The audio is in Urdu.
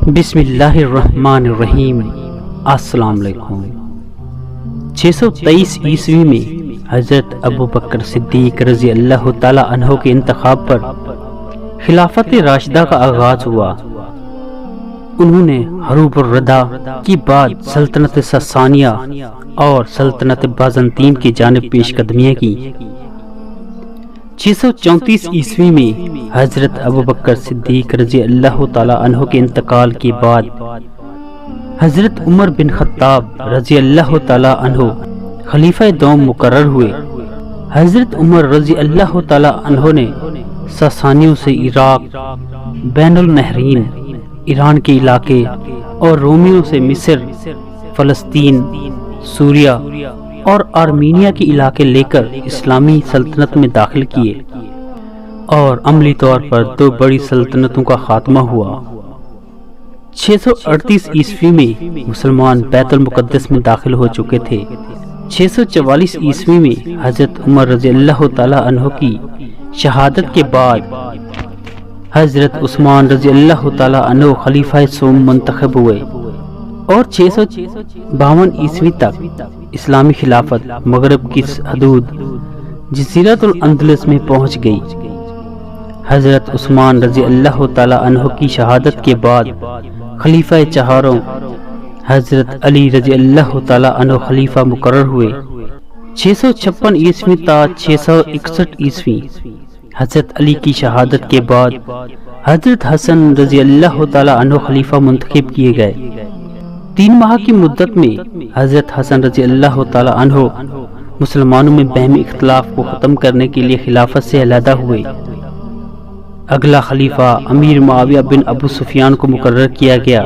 بسم اللہ الرحمن الرحیم۔ السلام علیکم۔ 623 عیسوی میں حضرت ابو بکر صدیق رضی اللہ تعالی عنہ کے انتخاب پر خلافت راشدہ کا آغاز ہوا۔ انہوں نے حروب الردہ کی بعد سلطنت ساسانیہ اور سلطنت بازنطین کی جانب پیش قدمیاں کی۔ 634 عیسوی میں حضرت ابو بکر صدیق رضی اللہ تعالی عنہ کے انتقال کے بعد حضرت عمر بن خطاب رضی اللہ تعالی عنہ خلیفہ دوم مقرر ہوئے۔ حضرت عمر رضی اللہ تعالی عنہ نے ساسانیوں سے عراق، بین النہرین، ایران کے علاقے اور رومیوں سے مصر، فلسطین، سوریہ اور آرمینیا کے علاقے لے کر اسلامی سلطنت میں داخل کیے اور عملی طور پر دو بڑی سلطنتوں کا خاتمہ ہوا۔ 638 عیسوی میں مسلمان بیت المقدس میں داخل ہو چکے تھے۔ 644 عیسوی میں حضرت عمر رضی اللہ تعالی عنہ کی شہادت کے بعد حضرت عثمان رضی اللہ تعالی عنہ خلیفہ سوم منتخب ہوئے اور 652 عیسوی تک اسلامی خلافت مغرب کی حدود جزیرۃ الاندلس میں پہنچ گئی۔ حضرت عثمان رضی اللہ تعالی عنہ کی شہادت کے بعد خلیفہ چہاروں حضرت علی رضی اللہ تعالی عنہ خلیفہ مقرر ہوئے۔ 656 عیسوی تا 661 عیسوی حضرت علی کی شہادت کے بعد حضرت حسن رضی اللہ تعالی عنہ خلیفہ منتخب کیے گئے۔ 3 ماہ کی مدت میں حضرت حسن رضی اللہ تعالی عنہ مسلمانوں میں باہمی اختلاف کو ختم کرنے کے لیے خلافت سے علیحدہ ہوئے۔ اگلا خلیفہ امیر معاویہ بن ابو سفیان کو مقرر کیا گیا۔